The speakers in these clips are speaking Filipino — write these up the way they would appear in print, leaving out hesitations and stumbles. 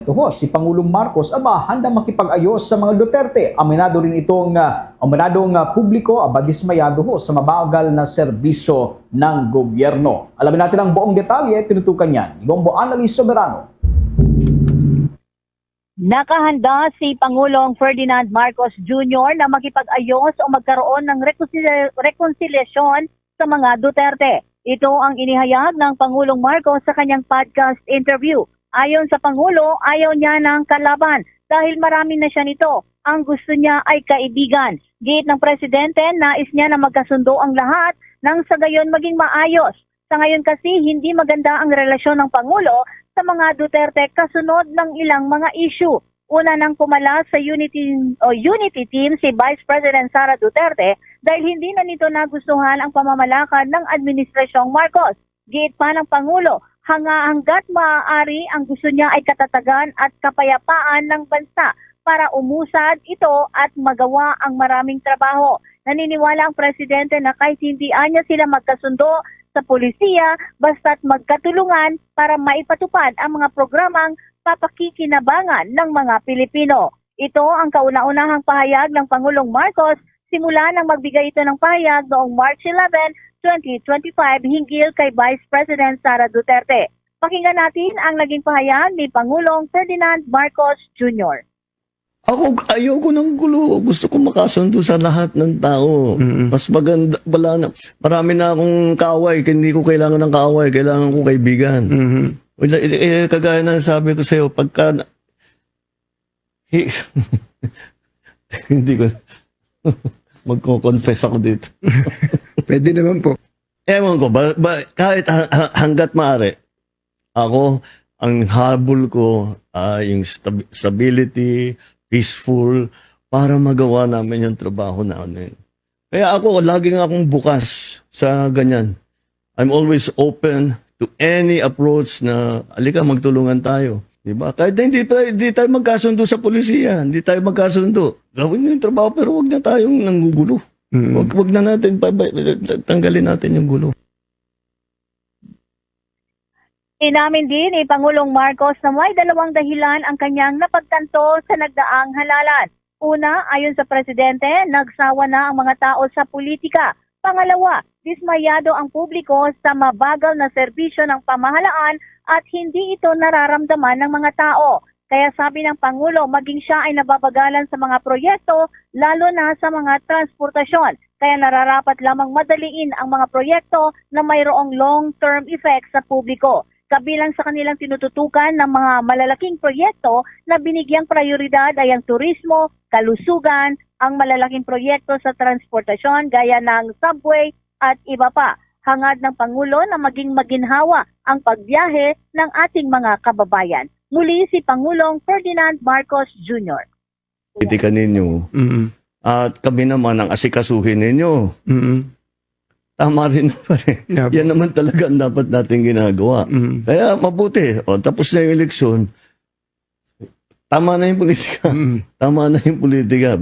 Ito ho, si Pangulong Marcos handang makipag-ayos sa mga Duterte. Aminado rin itong publiko dismayado ho sa mabagal na serbisyo ng gobyerno. Alamin natin ang buong detalye, tinutukan yan. Ibombo Annalise Soberano. Nakahanda si Pangulong Ferdinand Marcos Jr. na makipag-ayos o magkaroon ng rekonsilyasyon sa mga Duterte. Ito ang inihayag ng Pangulong Marcos sa kanyang podcast interview. Ayon sa Pangulo, ayaw niya ng kalaban dahil marami na siya nito. Ang gusto niya ay kaibigan. Giit ng Presidente, nais niya na magkasundo ang lahat nang sa gayon maging maayos. Sa ngayon kasi, hindi maganda ang relasyon ng Pangulo sa mga Duterte kasunod ng ilang mga issue. Una nang pumala sa unity team si Vice President Sara Duterte dahil hindi na nito nagustuhan ang pamamalakad ng Administrasyong Marcos. Giit pa ng Pangulo, hanggat maaari ang gusto niya ay katatagan at kapayapaan ng bansa para umusad ito at magawa ang maraming trabaho. Naniniwala ang Presidente na kahit hindi niya sila magkasundo sa polisiya, basta't magkatulungan para maipatupad ang mga programang papakikinabangan ng mga Pilipino. Ito ang kauna-unahang pahayag ng Pangulong Marcos simula nang magbigay ito ng pahayag noong March 11, 2025 hinggil kay Vice President Sara Duterte. Pakinggan natin ang naging pahayag ni Pangulong Ferdinand Marcos Jr. Ayoko ng gulo. Gusto ko makasundo sa lahat ng tao. Mas maganda, marami na akong kaaway. Hindi ko kailangan ng kaaway. Kailangan ko kaibigan. Kagaya na sabi ko sa'yo, pagka... hindi ko... Magko-confess ako dito. Pwede naman po. Ewan ko, kahit hanggat maaari, ako, ang habol ko ay yung stability, peaceful, para magawa namin yung trabaho namin. Kaya ako, laging akong bukas sa ganyan. I'm always open to any approach na, alika, magtulungan tayo. Diba? Kahit hindi tayo magkasundo sa polisiya, hindi tayo magkasundo. Gawin yung trabaho pero wag na tayong nanggugulo. Wag na natin, tanggalin natin yung gulo. Inamin din ni Pangulong Marcos na may dalawang dahilan ang kanyang napagtanto sa nagdaang halalan. Una, ayon sa Presidente, nagsawa na ang mga tao sa politika. Pangalawa, dismayado ang publiko sa mabagal na serbisyo ng pamahalaan at hindi ito nararamdaman ng mga tao. Kaya sabi ng Pangulo, maging siya ay nababagalan sa mga proyekto, lalo na sa mga transportasyon. Kaya nararapat lamang madaliin ang mga proyekto na mayroong long-term effect sa publiko. Kabilang sa kanilang tinututukan ng mga malalaking proyekto na binigyang prioridad ay ang turismo, kalusugan, ang malalaking proyekto sa transportasyon gaya ng subway at iba pa. Hangad ng Pangulo na maging maginhawa ang pagbiyahe ng ating mga kababayan. Muli si Pangulong Ferdinand Marcos Jr. Itikan ninyo. At kami naman ang asikasuhin ninyo. Tama rin naman eh. Yeah. Yan naman talaga ang dapat natin ginagawa. Kaya mabuti. Tapos na yung eleksyon. Tama na yung politika. Tama na yung politika.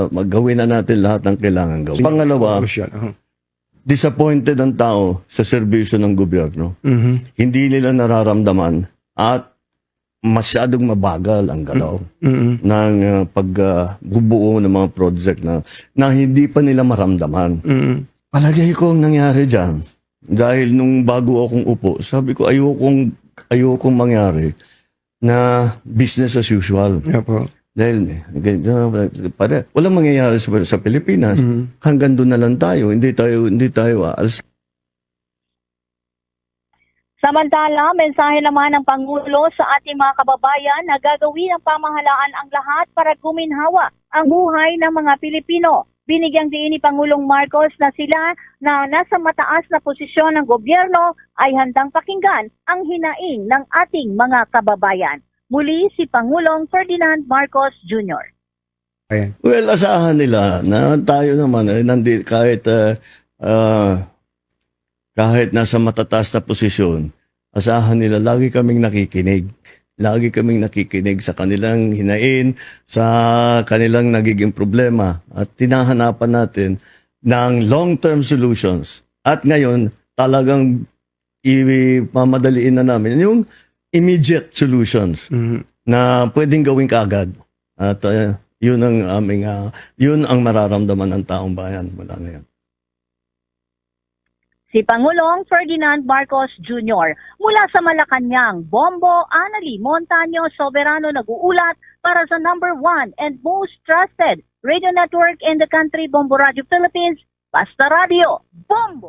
Maggawin na natin lahat ng kailangan gawin. Pangalawa, disappointed ang tao sa serbisyo ng gobyerno. Hindi nila nararamdaman at masyadong mabagal ang galaw ng pagbubuo ng mga project na hindi pa nila maramdaman. Palagay ko ang nangyari dyan, dahil nung bago akong upo, sabi ko ayokong mangyari na business as usual. Yeah, po. Dahil walang mangyayari sa Pilipinas. Hanggang doon na lang tayo. Hindi tayo aalis. Samantala, mensahe naman ng Pangulo sa ating mga kababayan na gagawin ng pamahalaan ang lahat para guminhawa ang buhay ng mga Pilipino. Binigyang diin ni Pangulong Marcos na sila na nasa mataas na posisyon ng gobyerno ay handang pakinggan ang hinaing ng ating mga kababayan. Muli si Pangulong Ferdinand Marcos Jr. Well, asahan nila na tayo naman kahit nasa matataas na posisyon, asahan nila lagi kaming nakikinig. Lagi kaming nakikinig sa kanilang hinain, sa kanilang nagiging problema at tinahanapan natin ng long-term solutions. At ngayon, talagang ipamadaliin na namin yung immediate solutions na pwedeng gawin kaagad. At yun ang aming yun ang mararamdaman ng taong bayan mula ngayon. Si Pangulong Ferdinand Marcos Jr. mula sa Malacanang, Bombo Anali Montaño Soberano nag-uulat para sa number 1 and most trusted radio network in the country, Bombo Radio Philippines, Basta Radio, Bombo!